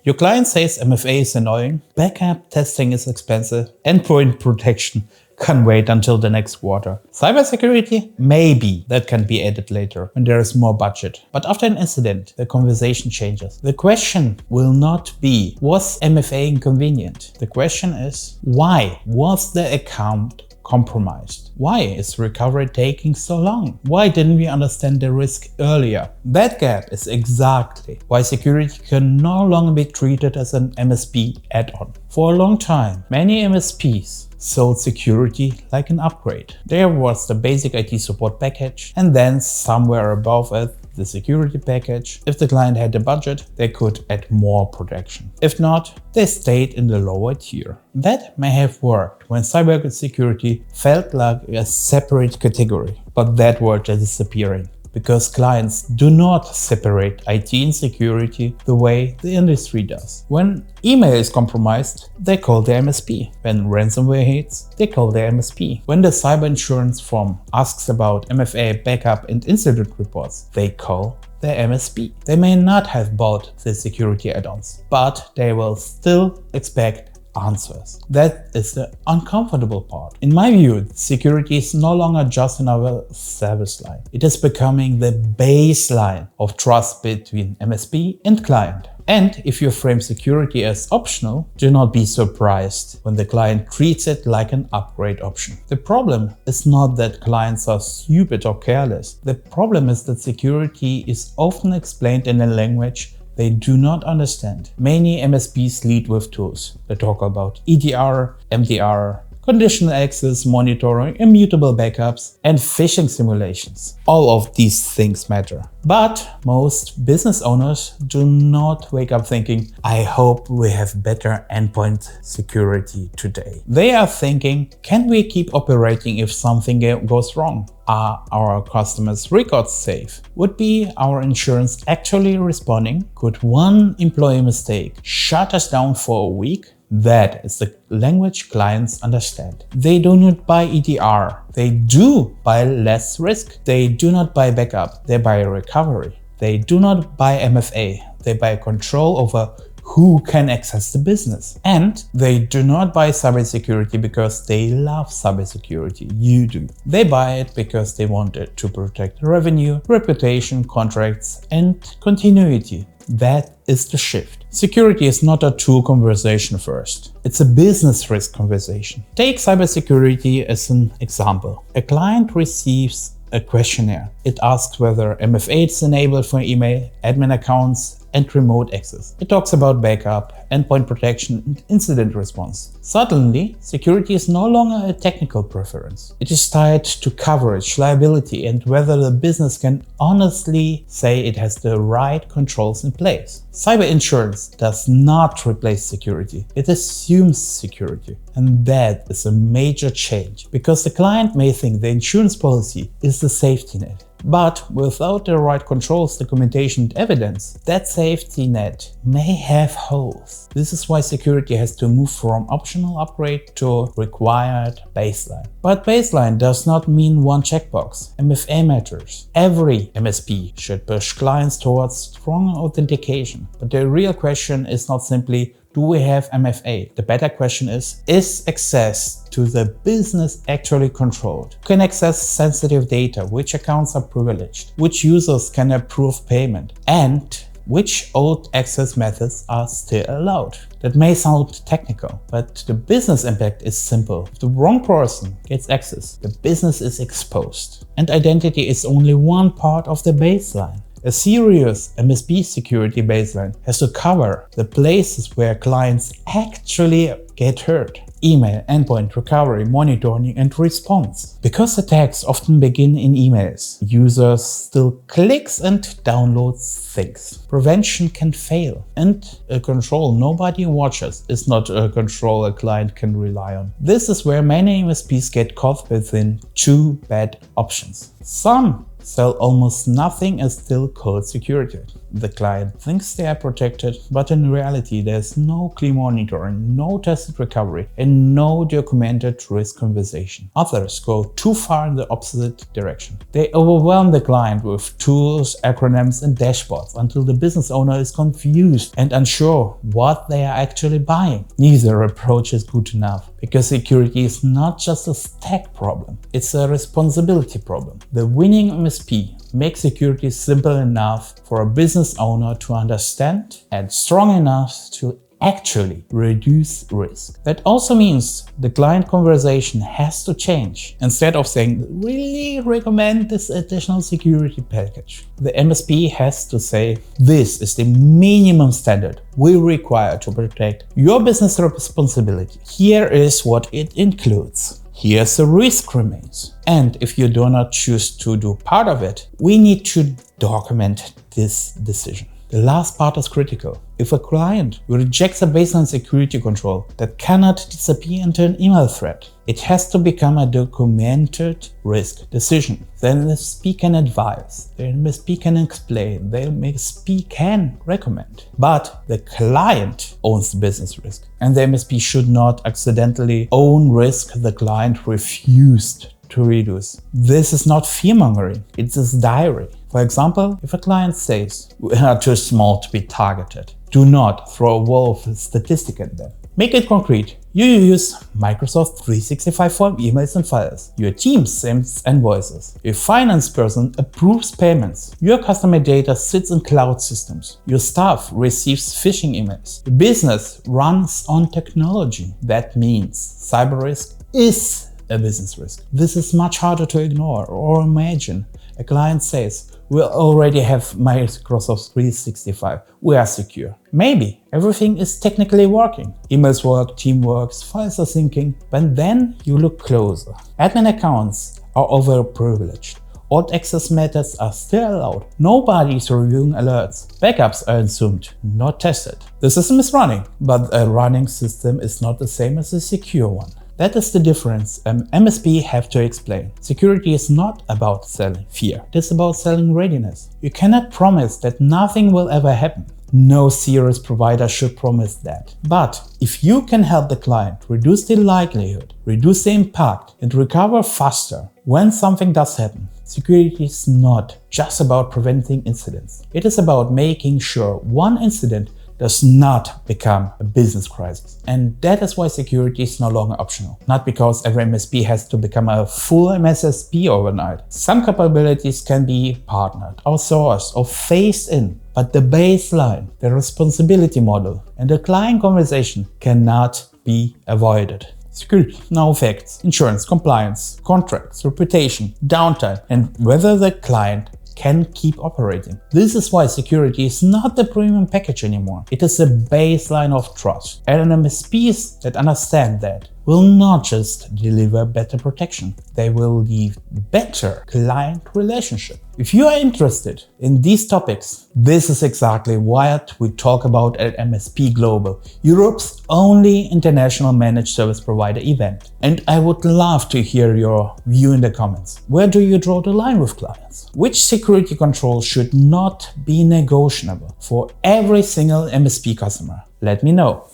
Your client says MFA is annoying, backup testing is expensive, endpoint protection can wait until the next quarter. Cybersecurity? Maybe that can be added later when there is more budget. But after an incident, the conversation changes. The question will not be, was MFA inconvenient? The question is, why was the account compromised? Why is recovery taking so long? Why didn't we understand the risk earlier? That gap is exactly why security can no longer be treated as an MSP add-on. For a long time, many MSPs sold security like an upgrade. There was the basic IT support package, and then somewhere above it, the security package. If the client had the budget, they could add more protection. If not, they stayed in the lower tier. That may have worked when cybersecurity felt like a separate category, but that word is disappearing, because clients do not separate IT and security the way the industry does. When email is compromised, they call the MSP. When ransomware hits, they call the MSP. When the cyber insurance firm asks about MFA backup and incident reports, they call the MSP. They may not have bought the security add-ons, but they will still expect answers. That is the uncomfortable part. In my view, security is no longer just another service line. It is becoming the baseline of trust between MSP and client. And if you frame security as optional, do not be surprised when the client treats it like an upgrade option. The problem is not that clients are stupid or careless. The problem is that security is often explained in a language they do not understand. Many MSPs lead with tools. They talk about EDR, MDR, conditional access monitoring, immutable backups, and phishing simulations. All of these things matter. But most business owners do not wake up thinking, I hope we have better endpoint security today. They are thinking, can we keep operating if something goes wrong? Are our customers' records safe? Would be our insurance actually responding? Could one employee mistake shut us down for a week? That is the language clients understand. They do not buy EDR. They do buy less risk. They do not buy backup. They buy recovery. They do not buy MFA. They buy control over who can access the business. And they do not buy cybersecurity because they love cybersecurity. You do. They buy it because they want it to protect revenue, reputation, contracts, and continuity. That is the shift. Security is not a tool conversation first. It's a business risk conversation. Take cybersecurity as an example. A client receives a questionnaire. It asks whether MFA is enabled for email, admin accounts, and remote access. It talks about backup, endpoint protection, and incident response. Suddenly, security is no longer a technical preference. It is tied to coverage, liability, and whether the business can honestly say it has the right controls in place. Cyber insurance does not replace security. It assumes security. And that is a major change, because the client may think the insurance policy is the safety net. But without the right controls, documentation, and evidence, that safety net may have holes. This is why security has to move from optional upgrade to required baseline. But baseline does not mean one checkbox. MFA matters. Every MSP should push clients towards strong authentication. But the real question is not simply, do we have MFA? The better question is access to the business actually controlled? Who can access sensitive data? Which accounts are privileged? Which users can approve payment? And which old access methods are still allowed? That may sound technical, but the business impact is simple. If the wrong person gets access, the business is exposed. And identity is only one part of the baseline. A serious MSP security baseline has to cover the places where clients actually get hurt. Email, endpoint, recovery, monitoring, and response. Because attacks often begin in emails, users still clicks and downloads things. Prevention can fail. And a control nobody watches is not a control a client can rely on. This is where many MSPs get caught within two bad options. Some sell almost nothing and still code security. The client thinks they are protected, but in reality there's no clear monitoring, no tested recovery, and no documented risk conversation. Others go too far in the opposite direction. They overwhelm the client with tools, acronyms, and dashboards until the business owner is confused and unsure what they are actually buying. Neither approach is good enough, because security is not just a stack problem, it's a responsibility problem. The winning MSP makes security simple enough for a business owner to understand and strong enough to actually reduce risk. That also means the client conversation has to change. Instead of saying, really recommend this additional security package, the MSP has to say, this is the minimum standard we require to protect your business responsibility. Here is what it includes. Here's the risk remains. And if you do not choose to do part of it, we need to document this decision. The last part is critical. If a client rejects a baseline security control that cannot disappear into an email thread, it has to become a documented risk decision. The MSP can advise, the MSP can explain, the MSP can recommend. But the client owns the business risk, and the MSP should not accidentally own risk the client refused to reduce. This is not fear-mongering, it's a diary. For example, if a client says, we are too small to be targeted, do not throw a wall of statistics at them. Make it concrete. You use Microsoft 365 for emails and files. Your team sends invoices. Your finance person approves payments. Your customer data sits in cloud systems. Your staff receives phishing emails. Your business runs on technology. That means cyber risk is a business risk. This is much harder to ignore or imagine. A client says, we already have Microsoft 365. We are secure. Maybe everything is technically working. Emails work, team works, files are syncing. But then you look closer. Admin accounts are overprivileged. Old access methods are still allowed. Nobody is reviewing alerts. Backups are assumed, not tested. The system is running, but a running system is not the same as a secure one. That is the difference MSP have to explain. Security is not about selling fear, it is about selling readiness. You cannot promise that nothing will ever happen. No serious provider should promise that. But if you can help the client reduce the likelihood, reduce the impact, and recover faster when something does happen, security is not just about preventing incidents. It is about making sure one incident does not become a business crisis. And that is why security is no longer optional. Not because every MSP has to become a full MSSP overnight. Some capabilities can be partnered, outsourced, or phased in. But the baseline, the responsibility model, and the client conversation cannot be avoided. Security now affects insurance, compliance, contracts, reputation, downtime, and whether the client can keep operating. This is why security is not the premium package anymore. It is a baseline of trust. And MSPs that understand that will not just deliver better protection, they will leave better client relationship. If you are interested in these topics, this is exactly what we talk about at MSP Global, Europe's only international managed service provider event. And I would love to hear your view in the comments. Where do you draw the line with clients? Which security controls should not be negotiable for every single MSP customer? Let me know.